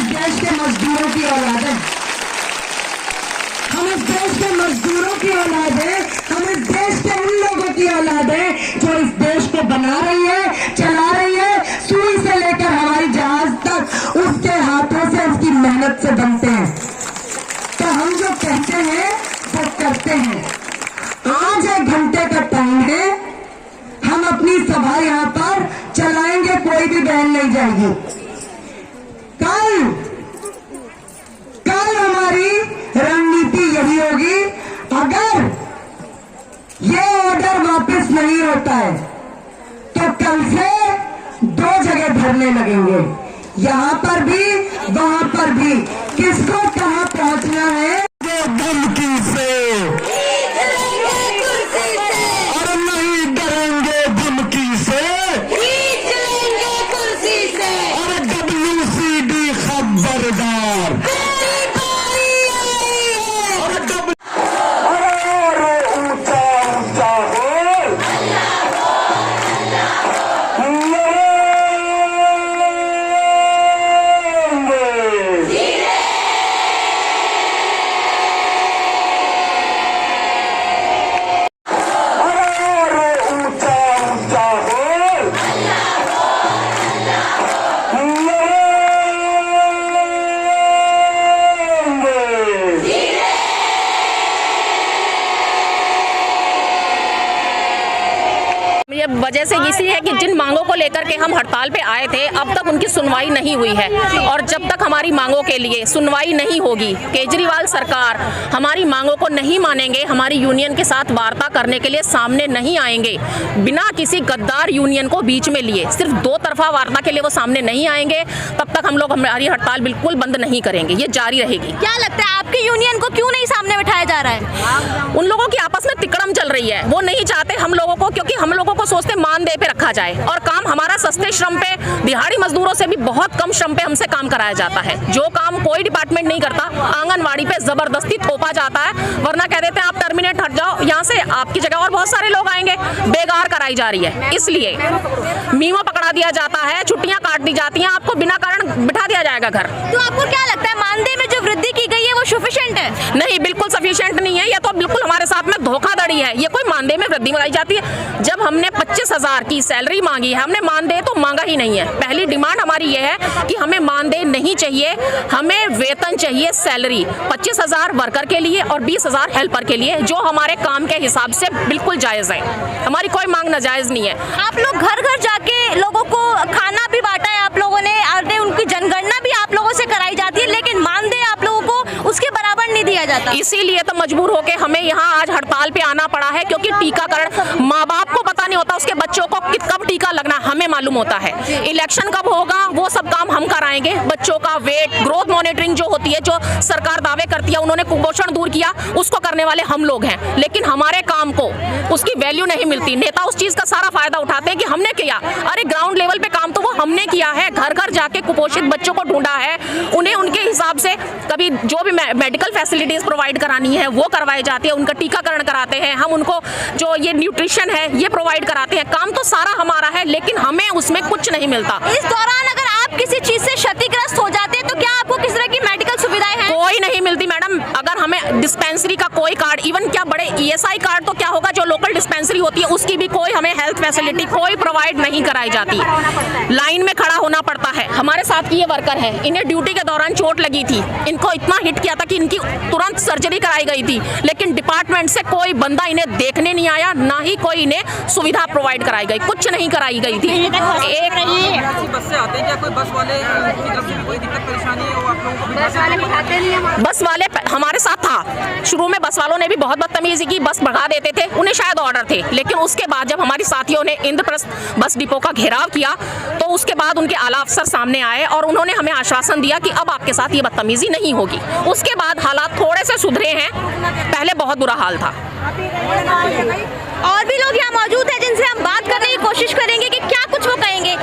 देश के मजदूरों की औलाद है, हम इस देश के मजदूरों की औलाद है, हम इस देश के उन लोगों की औलाद है जो इस देश को बना रही है, चला रही है, सुई से लेकर हवाई जहाज तक उसके हाथों से, उसकी मेहनत से बनते हैं। तो हम जो कहते हैं वो करते हैं। आज 1 घंटे का टाइम है, हम अपनी सभा यहाँ पर चलाएंगे, कोई भी बहन नहीं जाएगी। कल हमारी रणनीति यही होगी, अगर ये ऑर्डर वापस नहीं होता है तो कल से 2 जगह धरने लगेंगे, यहाँ पर भी वहां पर भी। किसको कहां पहुंचना है? धमकी से और नहीं डरेंगे, धमकी से और WCD खबरदार। वजह से इसी है कि जिन मांगों को लेकर के हम हड़ताल पे आए थे, अब तक उनकी सुनवाई नहीं हुई है। और जब तक हमारी मांगों के लिए सुनवाई नहीं होगी, केजरीवाल सरकार हमारी मांगों को नहीं मानेंगे, हमारी यूनियन के साथ वार्ता करने के लिए सामने नहीं आएंगे, बिना किसी गद्दार यूनियन को बीच में लिए, सिर्फ 2 तरफा वार्ता के लिए वो सामने नहीं आएंगे, तब तक हम लोग हमारी हड़ताल बिल्कुल बंद नहीं करेंगे, ये जारी रहेगी। क्या लगता है आपकी यूनियन को क्यों नहीं सामने बिठाया जा रहा है? उन लोगों की आपस में तिकड़म चल रही है, वो नहीं चाहते हम लोगों को, क्योंकि हम लोगों को सोचते मानदेय पे रखा जाए और काम हमारा सस्ते श्रम पे, दिहाड़ी मजदूरों से भी बहुत कम श्रम पे हमसे काम कराया जाता है, जो काम कोई डिपार्टमेंट नहीं करता। आंगनवाड़ी पे जबरदस्ती थोपा जाता है, वरना कह देते हैं आप टर्मिनेट हट जाओ यहाँ से, आपकी जगह और बहुत सारे लोग आएंगे, बेगार कराई जा रही है। इसलिए मीमो पकड़ा दिया जाता है, छुट्टियां काट दी जाती हैं, आपको बिना कारण बिठा दिया जाएगा घर। तो आपको क्या लगता है मानदेय में जो वृद्धि की गई है वो सफिशिएंट है? नहीं, बिल्कुल सफिशिएंट नहीं है, ये तो बिल्कुल हमारे साथ में धोखाधड़ी है। ये कोई मानदेय में वृद्धि लगाई जाती है? जब हमने 25,000 की सैलरी मांगी है, हमने मानदेय तो मांगा ही नहीं है। पहली डिमांड हमारी ये है कि हमें मानदेय नहीं चाहिए, हमें वेतन चाहिए, सैलरी 25,000 वर्कर के लिए और 20,000 हेल्पर के लिए, जो हमारे काम के हिसाब से बिल्कुल जायज है। हमारी कोई मांग नाजायज नहीं है। आप लोग घर घर जाके लोगों को खाना भी बांटा है आप लोगों ने, उनकी जनगणना भी आप लोगों से कराई जाती है, लेकिन मानदेय आप लोगों को उसके बराबर नहीं दिया जाता। इसीलिए तो मजबूर होके हमें यहाँ आज हड़ताल पे आना पड़ा है, क्योंकि टीकाकरण माँ बाप को पता नहीं होता उसके बच्चों को कब टीका लगना, हमें मालूम होता है। इलेक्शन कब होगा वो सब काम हम कराएंगे। बच्चों का वेट, ग्रोथ मॉनिटरिंग जो होती है, जो सरकार दावे करती है, उन्होंने कुपोषण दूर किया, उसको करने वाले हम लोग हैं, लेकिन हमारे काम को उसकी वैल्यू नहीं मिलती। नेता उस चीज का सारा फायदा उठाते हैं कि हमने किया, अरे ग्राउंड लेवल पे काम तो वो हमने किया है, घर घर जाके कुपोषित बच्चों को ढूंढा है, उन्हें उनके हिसाब से कभी जो भी मेडिकल फैसिलिटीज प्रोवाइड करानी है वो करवाई जाती है, उनका टीकाकरण कराते हैं हम, उनको जो ये न्यूट्रिशन है ये प्रोवाइड कराते हैं। काम तो सारा हमारा है, लेकिन हमें उसमें कुछ नहीं मिलता। इस दौरान अगर आप किसी चीज से क्षतिग्रस्त हो जाते हैं तो क्या आपको किस तरह की मेडिकल सुविधाएं हैं? कोई नहीं मिलती मैडम। अगर हमें डिस्पेंसरी का कोई कार्ड, इवन क्या बड़े ESI कार्ड तो क्या होगा, जो लोकल डिस्पेंसरी होती है उसकी भी कोई हमें हेल्थ फैसिलिटी कोई प्रोवाइड नहीं कराई जाती। लाइन में खड़ा होना पड़ता है। हमारे साथ की ये वर्कर है, इन्हें ड्यूटी के दौरान चोट लगी थी, इनको इतना हिट किया था कि इनकी तुरंत सर्जरी कराई गई थी, लेकिन डिपार्टमेंट से कोई बंदा इन्हें देखने नहीं आया, ना ही कोई इन्हें सुविधा प्रोवाइड कराई गई, कुछ नहीं कराई गई थी। एक बस से आते हैं, क्या कोई बस वाले की तरफ से कोई दिक्कत परेशानी है वो आप लोगों को? बस वाले हमारे साथ था, शुरू में बस वालों ने भी बहुत बदतमीजी की, बस भगा देते थे, उन्हें शायद ऑर्डर थे, लेकिन उसके बाद जब हमारी साथियों ने इंद्रप्रस्थ बस डिपो का घेराव किया तो उसके बाद उनके आला अफसर सामने आए और उन्होंने हमें आश्वासन दिया कि अब आपके साथ ये बदतमीजी नहीं होगी। उसके बाद हालात थोड़े से सुधरे हैं, पहले बहुत बुरा हाल था। और भी लोग यहाँ मौजूद हैं जिनसे हम बात करने की कोशिश करेंगे कि क्या कुछ वो कहेंगे।